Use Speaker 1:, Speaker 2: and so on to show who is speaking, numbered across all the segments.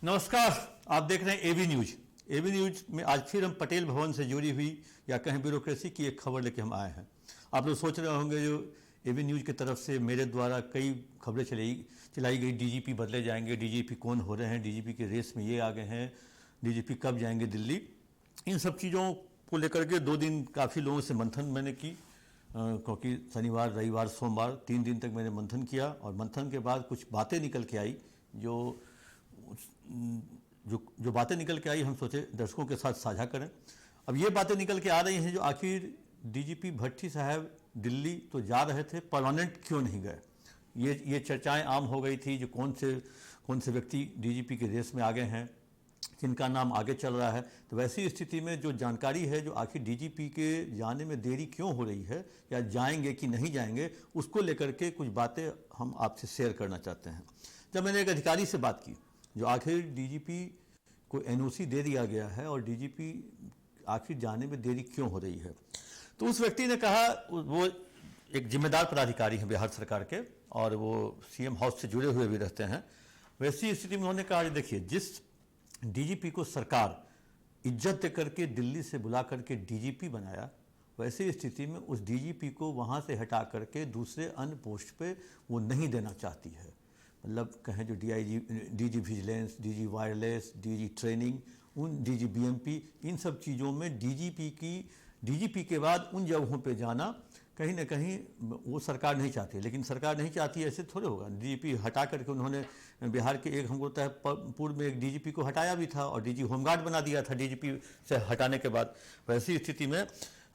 Speaker 1: नमस्कार। आप देख रहे हैं एबी न्यूज। एबी न्यूज में आज फिर हम पटेल भवन से जुड़ी हुई या कहें ब्यूरोक्रेसी की एक खबर लेके हम आए हैं। आप लोग सोच रहे होंगे जो एबी न्यूज की तरफ से मेरे द्वारा कई खबरें चलाई गई, डीजीपी बदले जाएंगे, डीजीपी कौन हो रहे हैं, डीजीपी के रेस में ये आ गए हैं, डीजीपी कब जाएंगे दिल्ली। इन सब चीज़ों को लेकर के 2 दिन काफ़ी लोगों से मंथन मैंने की, क्योंकि शनिवार रविवार सोमवार 3 दिन तक मैंने मंथन किया और मंथन के बाद कुछ बातें निकल के आई। जो बातें निकल के आई हम सोचे दर्शकों के साथ साझा करें। अब ये बातें निकल के आ रही हैं जो आखिर डीजीपी भट्टी साहब दिल्ली तो जा रहे थे, परमानेंट क्यों नहीं गए। ये चर्चाएं आम हो गई थी जो कौन से व्यक्ति डीजीपी के रेस में आगे हैं, जिनका नाम आगे चल रहा है। तो वैसी स्थिति में जो जानकारी है जो आखिर डीजीपी के जाने में देरी क्यों हो रही है या जाएंगे कि नहीं जाएंगे, उसको लेकर के कुछ बातें हम आपसे शेयर करना चाहते हैं। जब मैंने एक अधिकारी से बात की जो आखिर डीजीपी को एनओसी दे दिया गया है और डीजीपी आखिर जाने में देरी क्यों हो रही है, तो उस व्यक्ति ने कहा, वो एक जिम्मेदार पदाधिकारी हैं बिहार सरकार के और वो सीएम हाउस से जुड़े हुए भी रहते हैं। वैसी स्थिति में उन्होंने कहा, देखिए जिस डीजीपी को सरकार इज्जत देकर के दिल्ली से बुला करके डीजीपी बनाया, वैसी स्थिति में उस डीजीपी को वहाँ से हटा करके दूसरे अन्य पोस्ट पे वो नहीं देना चाहती है। मतलब कहें जो DG vigilance, DG wireless, DG training, उन डीजी बीएमपी, इन सब चीज़ों में डीजीपी के बाद उन जगहों पे जाना कहीं ना कहीं वो सरकार नहीं चाहती। लेकिन सरकार नहीं चाहती ऐसे थोड़े होगा। डीजीपी हटा करके उन्होंने बिहार के एक, हमको लगता है पूर्व में एक डीजीपी को हटाया भी था और डीजी होमगार्ड बना दिया था डीजीपी से हटाने के बाद। वैसी स्थिति में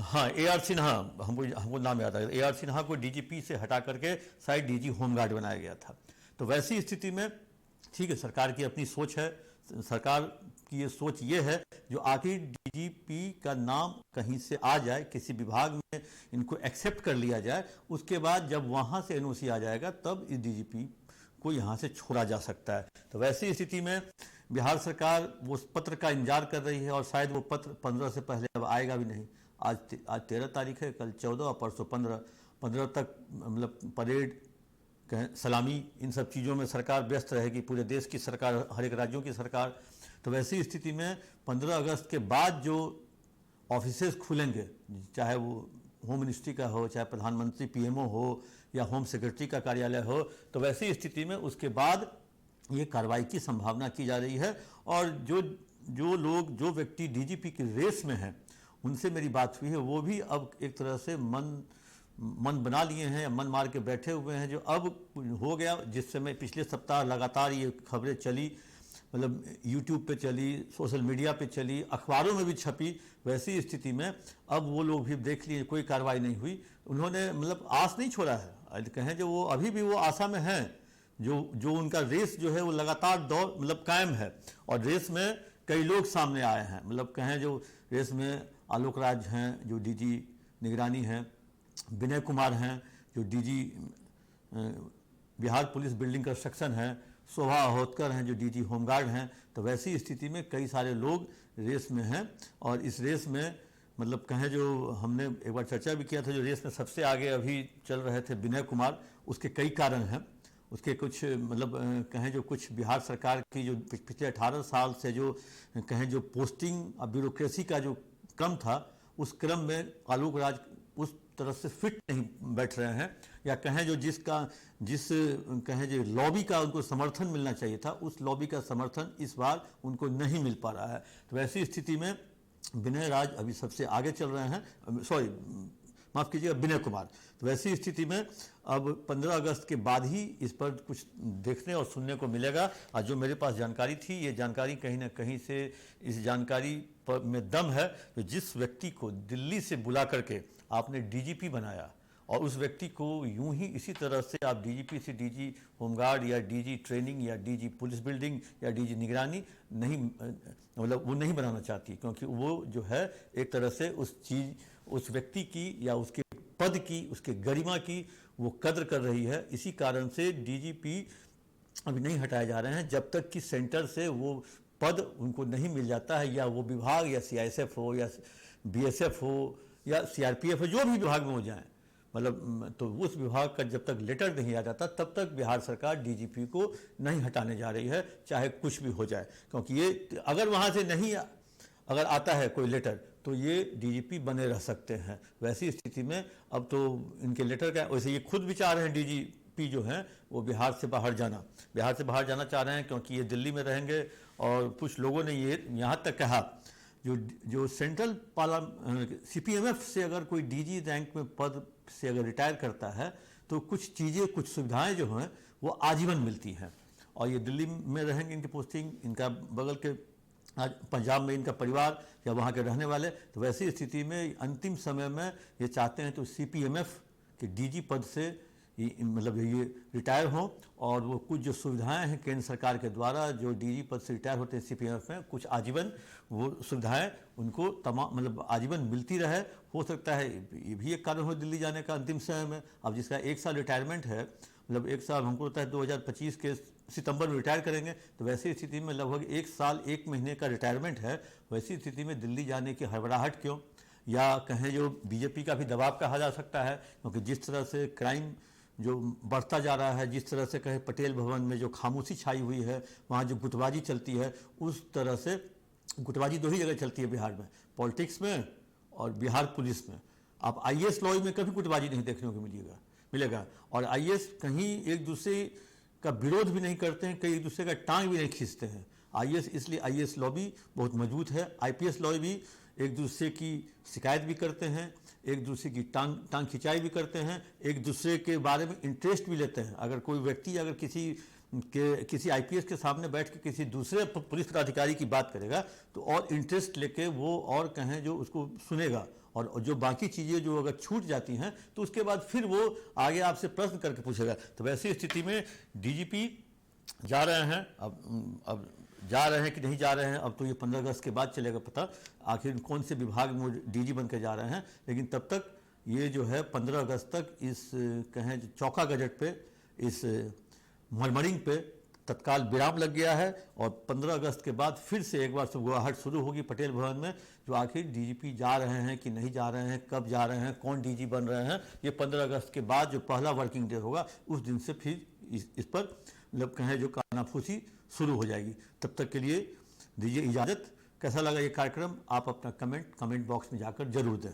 Speaker 1: हाँ, AR सिन्हा, हमको नाम याद आ गया, AR सिन्हा को डीजीपी से हटा करके शायद डीजी होमगार्ड बनाया गया था। तो वैसी स्थिति में ठीक है, सरकार की अपनी सोच है, सरकार की ये सोच ये है जो आखिर डीजीपी का नाम कहीं से आ जाए, किसी विभाग में इनको एक्सेप्ट कर लिया जाए, उसके बाद जब वहाँ से एनओसी आ जाएगा तब इस डीजीपी को यहाँ से छोड़ा जा सकता है। तो वैसी स्थिति में बिहार सरकार वो पत्र का इंतजार कर रही है और शायद वो पत्र 15 से पहले अब आएगा भी नहीं। आज 13 तारीख है, कल 14 और परसों 15 तक मतलब परेड, सलामी, इन सब चीज़ों में सरकार व्यस्त रहेगी, पूरे देश की सरकार, हर एक राज्यों की सरकार। तो वैसी स्थिति में 15 अगस्त के बाद जो ऑफिसेज खुलेंगे, चाहे वो होम मिनिस्ट्री का हो, चाहे प्रधानमंत्री पीएमओ हो या होम सेक्रेटरी का कार्यालय हो, तो वैसी स्थिति में उसके बाद ये कार्रवाई की संभावना की जा रही है। और जो व्यक्ति डीजीपी की रेस में हैं उनसे मेरी बात हुई है, वो भी अब एक तरह से मन बना लिए हैं, मन मार के बैठे हुए हैं। जो अब हो गया, जिस समय पिछले सप्ताह लगातार ये खबरें चली, मतलब यूट्यूब पे चली, सोशल मीडिया पे चली, अखबारों में भी छपी, वैसी स्थिति में अब वो लोग भी देख लिए कोई कार्रवाई नहीं हुई। उन्होंने मतलब आस नहीं छोड़ा है, कहें जो वो अभी भी वो आशा में हैं, जो उनका रेस जो है वो लगातार दौर मतलब कायम है। और रेस में कई लोग सामने आए हैं, मतलब कहें जो रेस में आलोक राज हैं जो डीजी निगरानी हैं, विनय कुमार हैं जो DG Bihar police building construction हैं, शोभा अहोतकर हैं जो डीजी होमगार्ड हैं। तो वैसी स्थिति में कई सारे लोग रेस में हैं और इस रेस में मतलब कहें जो हमने एक बार चर्चा भी किया था, जो रेस में सबसे आगे अभी चल रहे थे विनय कुमार। उसके कई कारण हैं, उसके कुछ मतलब कहें जो कुछ बिहार सरकार की जो पिछले 18 साल से जो कहें जो पोस्टिंग और ब्यूरोक्रेसी का जो क्रम था, उस क्रम में आलोक राज उस तरह से फिट नहीं बैठ रहे हैं, या कहें जो जिस कहें जो लॉबी का उनको समर्थन मिलना चाहिए था, उस लॉबी का समर्थन इस बार उनको नहीं मिल पा रहा है। तो वैसी स्थिति में विनय राज अभी सबसे आगे चल रहे हैं, सॉरी माफ़ कीजिएगा, विनय कुमार। तो वैसी स्थिति में अब 15 अगस्त के बाद ही इस पर कुछ देखने और सुनने को मिलेगा। और जो मेरे पास जानकारी थी, ये जानकारी कहीं ना कहीं से इस जानकारी पर में दम है, तो जिस व्यक्ति को दिल्ली से बुला करके आपने डीजीपी बनाया और उस व्यक्ति को यूं ही इसी तरह से आप डीजीपी से डीजी होमगार्ड या डीजी ट्रेनिंग या डीजी पुलिस बिल्डिंग या डीजी निगरानी नहीं, मतलब वो नहीं बनाना चाहती, क्योंकि वो जो है एक तरह से उस व्यक्ति की या उसके पद की, उसके गरिमा की वो कद्र कर रही है। इसी कारण से डीजीपी अभी नहीं हटाए जा रहे हैं जब तक कि सेंटर से वो पद उनको नहीं मिल जाता है, या वो विभाग या CISF हो या BSF हो या CRPF हो, जो भी विभाग में हो जाए, मतलब तो उस विभाग का जब तक लेटर नहीं आ जाता तब तक बिहार सरकार डीजीपी को नहीं हटाने जा रही है, चाहे कुछ भी हो जाए। क्योंकि ये अगर वहाँ से नहीं अगर आता है कोई लेटर तो ये डीजीपी बने रह सकते हैं। वैसी स्थिति में अब तो इनके लेटर का, वैसे ये खुद भी चाह रहे हैं डीजीपी जो हैं वो बिहार से बाहर जाना चाह रहे हैं, क्योंकि ये दिल्ली में रहेंगे। और कुछ लोगों ने ये यहाँ तक कहा, जो सेंट्रल सीपीएमएफ से अगर कोई डीजी रैंक में पद से अगर रिटायर करता है तो कुछ चीज़ें, कुछ सुविधाएं जो हैं वो आजीवन मिलती हैं। और ये दिल्ली में रहेंगे, इनकी पोस्टिंग, इनका बगल के पंजाब में इनका परिवार या वहाँ के रहने वाले, तो वैसी स्थिति में अंतिम समय में ये चाहते हैं तो सीपीएमएफ के डीजी पद से मतलब ये रिटायर हों। और वो कुछ जो सुविधाएं हैं केंद्र सरकार के द्वारा जो डीजी पद से रिटायर होते हैं सीपीएमएफ में, कुछ आजीवन वो सुविधाएं उनको तमाम मतलब आजीवन मिलती रहे। हो सकता है ये भी एक कारण हो दिल्ली जाने का अंतिम समय में। अब जिसका 1 साल रिटायरमेंट है, मतलब 1 साल हमको लगता है 2025 के सितंबर में रिटायर करेंगे, तो वैसी स्थिति में लगभग 1 साल 1 महीने का रिटायरमेंट है। वैसी स्थिति में दिल्ली जाने की हड़बड़ाहट क्यों, या कहें जो बीजेपी का भी दबाव कहा जा सकता है, क्योंकि जिस तरह से क्राइम जो बढ़ता जा रहा है, जिस तरह से कहें पटेल भवन में जो खामोशी छाई हुई है, वहाँ जो गुटबाजी चलती है, उस तरह से गुटबाजी 2 ही जगह चलती है बिहार में, पॉलिटिक्स में और बिहार पुलिस में। आप आईएएस लॉ में कभी गुटबाजी नहीं देखने को मिलेगा। और आईएएस कहीं एक दूसरे का विरोध भी नहीं करते हैं, कहीं एक दूसरे का टांग भी नहीं खींचते हैं। आईएएस, इसलिए आईएएस लॉ भी बहुत मजबूत है। आईपीएस लॉ भी एक दूसरे की शिकायत भी करते हैं, एक दूसरे की टांग खिंचाई भी करते हैं, एक दूसरे के बारे में इंटरेस्ट भी लेते हैं। अगर कोई व्यक्ति अगर किसी आईपीएस के सामने बैठ के किसी दूसरे पुलिस पदाधिकारी की बात करेगा तो और इंटरेस्ट लेके वो और कहें जो उसको सुनेगा, और जो बाकी चीज़ें जो अगर छूट जाती हैं तो उसके बाद फिर वो आगे आपसे प्रश्न करके पूछेगा। तो वैसी स्थिति में डीजीपी जा रहे हैं, अब जा रहे हैं कि नहीं जा रहे हैं, अब तो ये 15 अगस्त के बाद चलेगा पता आखिर कौन से विभाग में डीजी बन के जा रहे हैं। लेकिन तब तक ये जो है 15 अगस्त तक इस कहें चौका गजट पे, इस मर्मरिंग पे तत्काल विराम लग गया है। और 15 अगस्त के बाद फिर से एक बार सुगबुगाहट शुरू होगी पटेल भवन में, जो आखिर डीजीपी जा रहे हैं कि नहीं जा रहे हैं, कब जा रहे हैं, कौन डीजी बन रहे हैं। ये 15 अगस्त के बाद जो पहला वर्किंग डे होगा उस दिन से फिर इस पर मतलब कहें जो कानाफूसी शुरू हो जाएगी। तब तक के लिए दीजिए इजाज़त। कैसा लगा ये कार्यक्रम आप अपना कमेंट बॉक्स में जाकर जरूर दें।